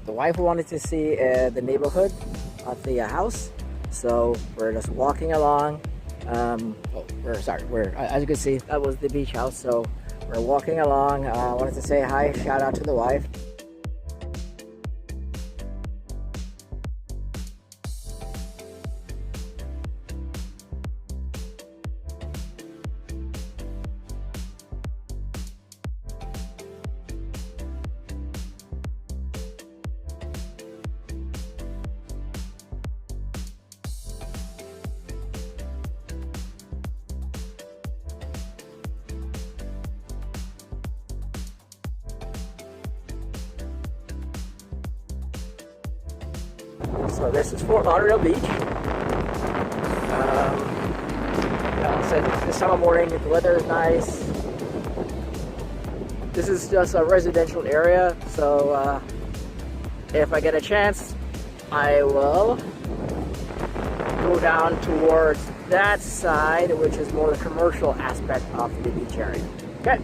the wife wanted to see the neighborhood of the house, so we're just walking along. As you can see, that was the beach house, so we're walking along. I wanted to say hi, shout out to the wife. So this is Fort Lauderdale Beach. So this summer morning, the weather is nice. This is just a residential area, so if I get a chance, I will go down towards that side, which is more the commercial aspect of the beach area. Okay.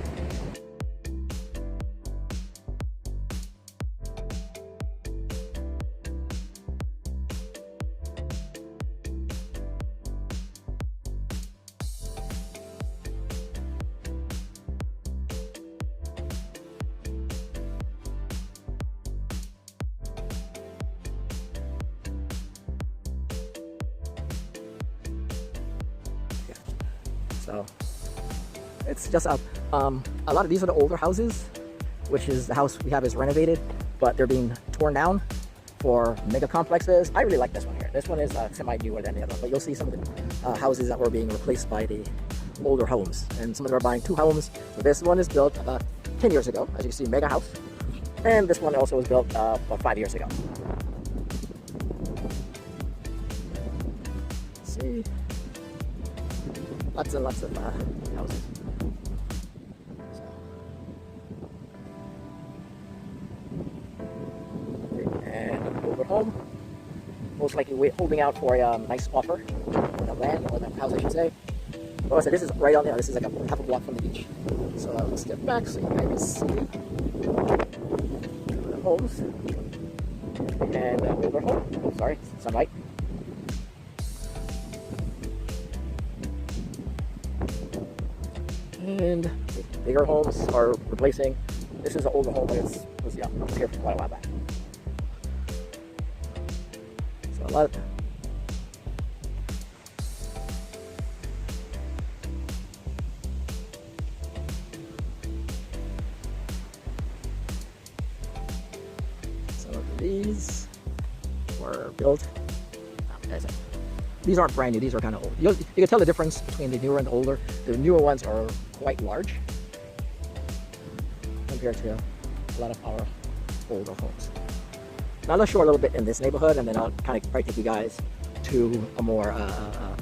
So it's just a lot of these are the older houses, which is the house we have is renovated, but they're being torn down for mega complexes. I really like this one here. This one is semi-newer than the other one, but you'll see some of the houses that were being replaced by the older homes, and some of them are buying two homes. So this one is built about 10 years ago, as you can see, mega house, and this one also was built about 5 years ago. Let's see. Lots and lots of houses. And over home, most likely holding out for a nice offer for the land, or the house I should say. Oh, so this is right on there. This is like half a block from the beach. So let's step back so you guys can see the homes. And over home. Oh, sorry, sunlight. And bigger homes are replacing. This is an older home, but it was here for quite a while back. So a lot of some of these were built. These aren't brand new, these are kind of old. You can tell the difference between the newer and the older. The newer ones are quite large compared to a lot of our older homes. Now let's show a little bit in this neighborhood, and then I'll kind of probably take you guys to a more a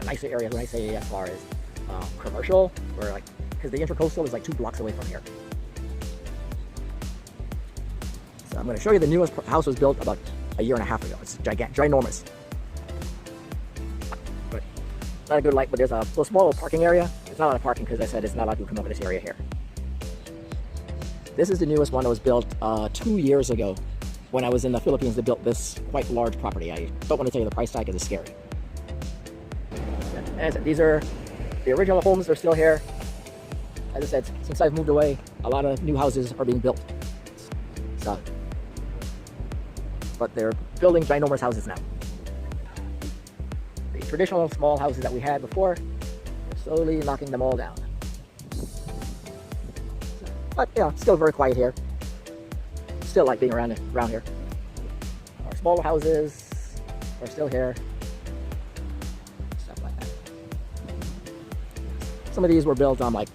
nicer area. When I say as far as commercial, or because the Intercoastal is like 2 blocks away from here. So I'm going to show you the newest house was built about a year and a half ago. It's ginormous. Not a good light, but there's a little small parking area. It's not a lot of parking because I said it's not allowed to come over this area here. This is the newest one that was built 2 years ago. When I was in the Philippines, they built this quite large property. I don't want to tell you the price tag because it's scary. And as I said, these are the original homes. They're still here. As I said, since I've moved away, a lot of new houses are being built. So, but they're building ginormous houses now. Traditional small houses that we had before, we're slowly knocking them all down. But still very quiet here. Still like being around here. Our smaller houses are still here. Stuff like that. Some of these were built on I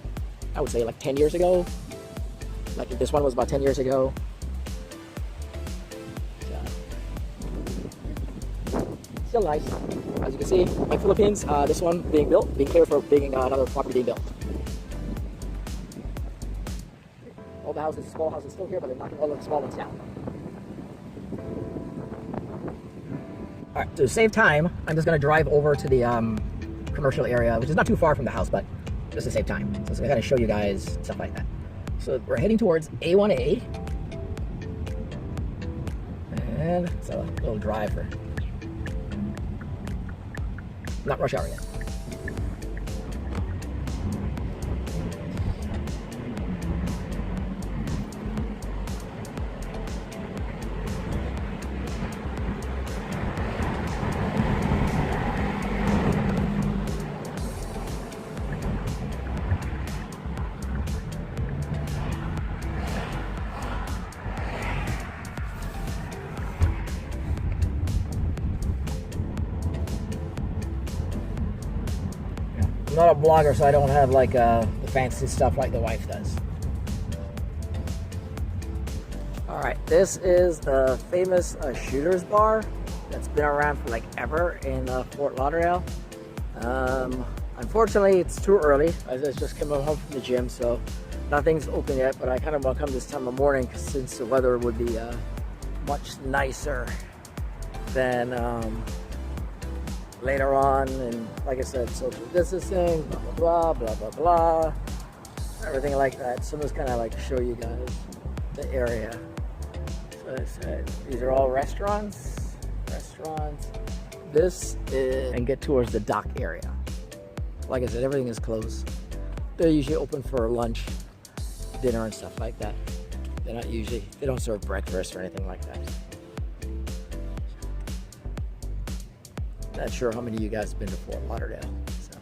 would say 10 years ago. Like this one was about 10 years ago. Still nice. As you can see, like Philippines, this one being cleared for being another property being built. All the houses, small houses still here, but they're knocking all the small ones down. Alright, to save time, I'm just going to drive over to the commercial area, which is not too far from the house, but just to save time. So I'm going to show you guys stuff like that. So we're heading towards A1A. And it's a little driver. Not rush hour yet. I'm not a blogger, so I don't have like the fancy stuff like the wife does. All right, this is the famous Shooter's Bar that's been around for like ever in Fort Lauderdale. Unfortunately, it's too early. I just came home from the gym, so nothing's open yet. But I kind of want to come this time of morning since the weather would be much nicer than later on. And like I said, social distancing, blah, blah, blah, blah, blah, blah, everything like that. So I'm just kind of like show you guys the area. So I said, these are all restaurants. This is, and get towards the dock area. Like I said, everything is closed. They're usually open for lunch, dinner and stuff like that. They're not usually, they don't serve breakfast or anything like that. Not sure how many of you guys have been to Fort Lauderdale. So.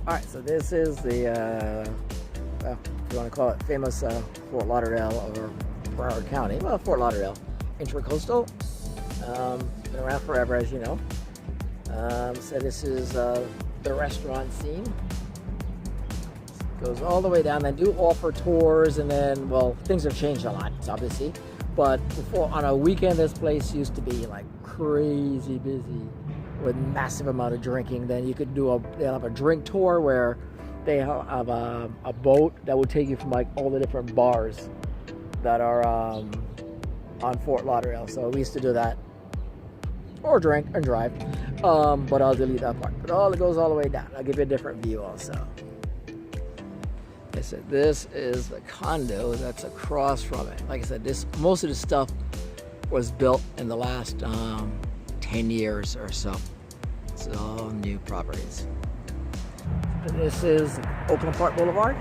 All right, so this is the, well, if you want to call it famous Fort Lauderdale or Broward County. Well, Fort Lauderdale, Intracoastal. Been around forever, as you know. So this is the restaurant scene. Goes all the way down. They do offer tours, and then, well, things have changed a lot, obviously. But before, on a weekend, this place used to be like crazy busy with massive amount of drinking. Then you could do they'll have a drink tour where they have a boat that will take you from like all the different bars that are on Fort Lauderdale. So we used to do that, or drink and drive, but I'll delete that part. But it goes all the way down. I'll give you a different view also. I said this is the condo that's across from it. Like I said, most of the stuff was built in the last 10 years or so. It's all new properties. This is Oakland Park Boulevard.